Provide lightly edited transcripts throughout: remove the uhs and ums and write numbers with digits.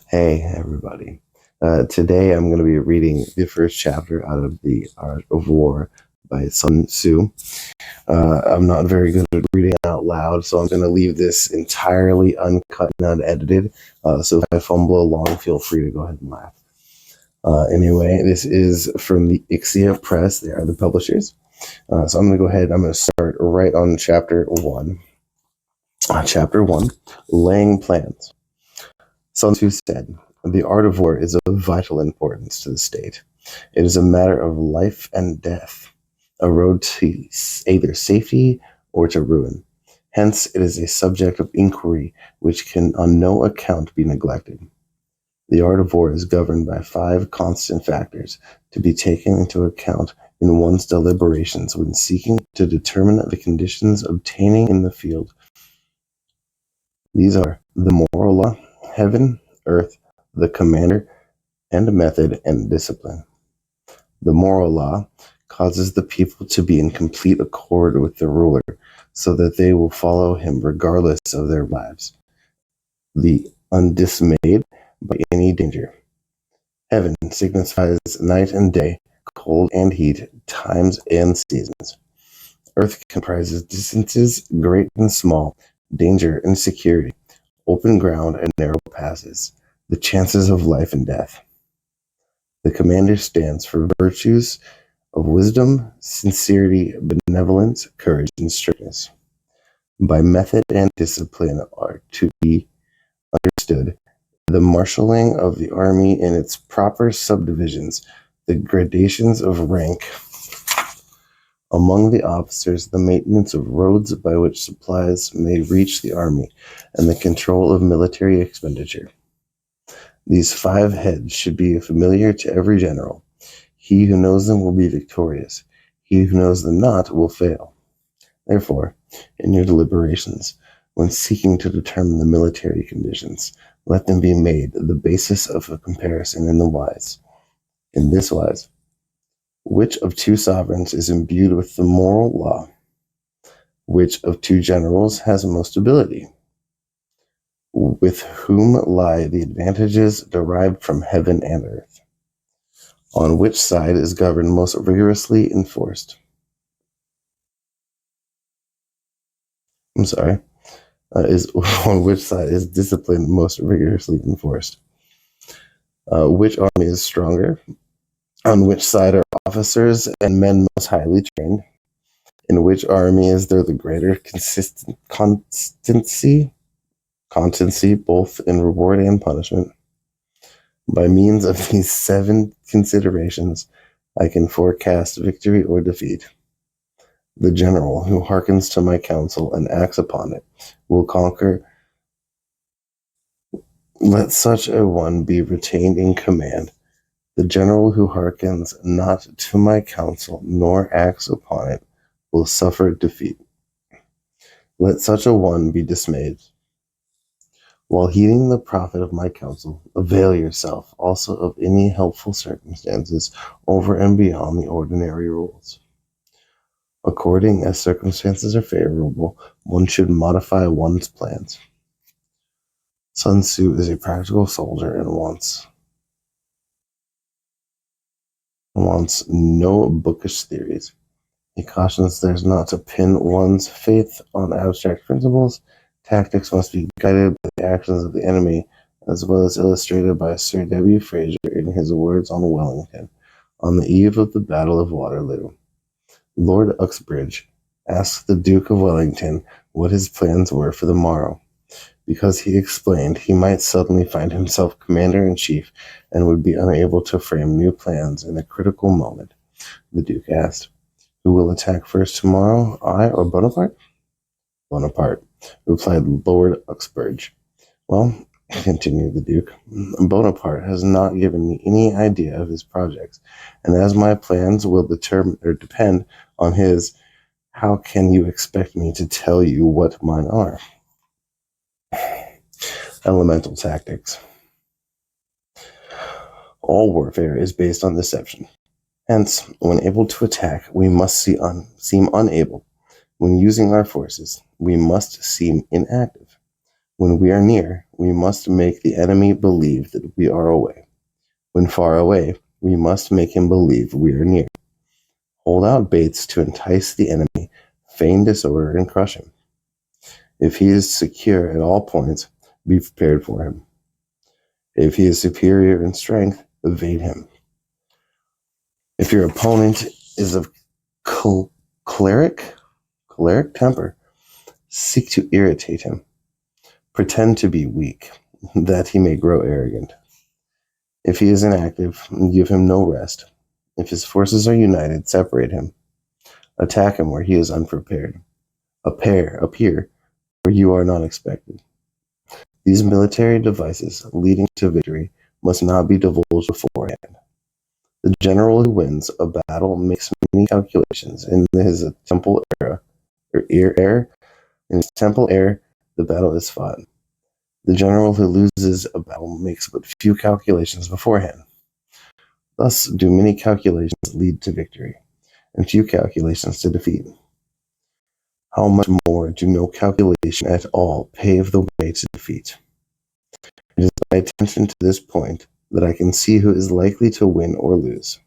Hey, everybody. Today I'm going to be reading the first chapter out of The Art of War by Sun Tzu. I'm not very good at reading out loud, so I'm going to leave this entirely uncut and unedited. So if I fumble along, feel free to go ahead and laugh. Anyway, this is from the Ixia Press. They are the publishers. So I'm going to go ahead. I'm going to start right on chapter 1. Chapter 1, Laying Plans. Sun Tzu said, "The art of war is of vital importance to the state. It is a matter of life and death, a road to either safety or to ruin. Hence, it is a subject of inquiry which can on no account be neglected. The art of war is governed by 5 constant factors to be taken into account in one's deliberations when seeking to determine the conditions obtaining in the field. These are the moral law, heaven, earth, the commander, and method and discipline. The moral law causes the people to be in complete accord with the ruler, so that they will follow him regardless of their lives, the undismayed by any danger. Heaven signifies night and day, cold and heat, times and seasons. Earth comprises distances great and small, danger and security, open ground and narrow passes, the chances of life and death. The commander stands for virtues of wisdom, sincerity, benevolence, courage, and strictness. By method and discipline are to be understood the marshalling of the army in its proper subdivisions, the gradations of rank among the officers, the maintenance of roads by which supplies may reach the army, and the control of military expenditure. These 5 heads should be familiar to every general. He who knows them will be victorious. He who knows them not will fail. Therefore, in your deliberations, when seeking to determine the military conditions, let them be made the basis of a comparison in this wise. Which of 2 sovereigns is imbued with the moral law? Which of 2 generals has most ability? With whom lie the advantages derived from heaven and earth? On which side is government most rigorously enforced? On which side is discipline most rigorously enforced? Which army is stronger? On which side are officers and men most highly trained? In which army is there the greater constancy, both in reward and punishment? By means of these 7 considerations, I can forecast victory or defeat. The general who hearkens to my counsel and acts upon it will conquer. Let such a one be retained in command. The general who hearkens not to my counsel nor acts upon it will suffer defeat. Let such a one be dismayed. While heeding the profit of my counsel, avail yourself also of any helpful circumstances over and beyond the ordinary rules. According as circumstances are favorable, one should modify one's plans. Sun Tzu is a practical soldier and wants no bookish theories. He cautions there's not to pin one's faith on abstract principles. Tactics must be guided by the actions of the enemy, as well as illustrated by Sir W. Fraser in his words on Wellington, on the eve of the Battle of Waterloo. Lord Uxbridge asked the Duke of Wellington what his plans were for the morrow, because he explained he might suddenly find himself commander-in-chief and would be unable to frame new plans in a critical moment. The Duke asked, "Who will attack first tomorrow, I or Bonaparte?" "Bonaparte," replied Lord Uxbridge. "Well," continued the Duke, "Bonaparte has not given me any idea of his projects, and as my plans will depend on his, how can you expect me to tell you what mine are?" Elemental tactics. All warfare is based on deception. Hence, when able to attack, we must seem unable. When using our forces, we must seem inactive. When we are near, we must make the enemy believe that we are away. When far away, we must make him believe we are near. Hold out baits to entice the enemy, feign disorder, and crush him. If he is secure at all points, be prepared for him. If he is superior in strength, evade him. If your opponent is of choleric temper, seek to irritate him. Pretend to be weak, that he may grow arrogant. If he is inactive, give him no rest. If his forces are united, separate him. Attack him where he is unprepared. Appear where you are not expected. These military devices leading to victory must not be divulged beforehand. The general who wins a battle makes many calculations in his temple era, in his temple air, the battle is fought. The general who loses a battle makes but few calculations beforehand. Thus do many calculations lead to victory, and few calculations to defeat. How much more do no calculation at all pave the way to defeat? It is my attention to this point that I can see who is likely to win or lose.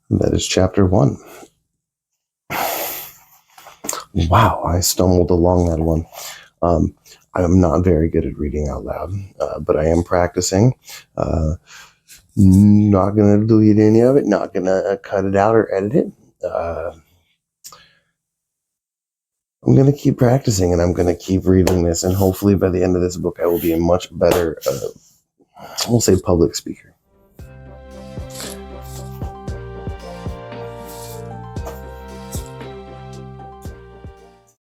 That is chapter 1. Wow, I stumbled along that one. I'm not very good at reading out loud, but I am practicing. Not going to delete any of it, not going to cut it out or edit it. I'm going to keep practicing, and I'm going to keep reading this, and hopefully by the end of this book I will be a much better, we'll say, public speaker.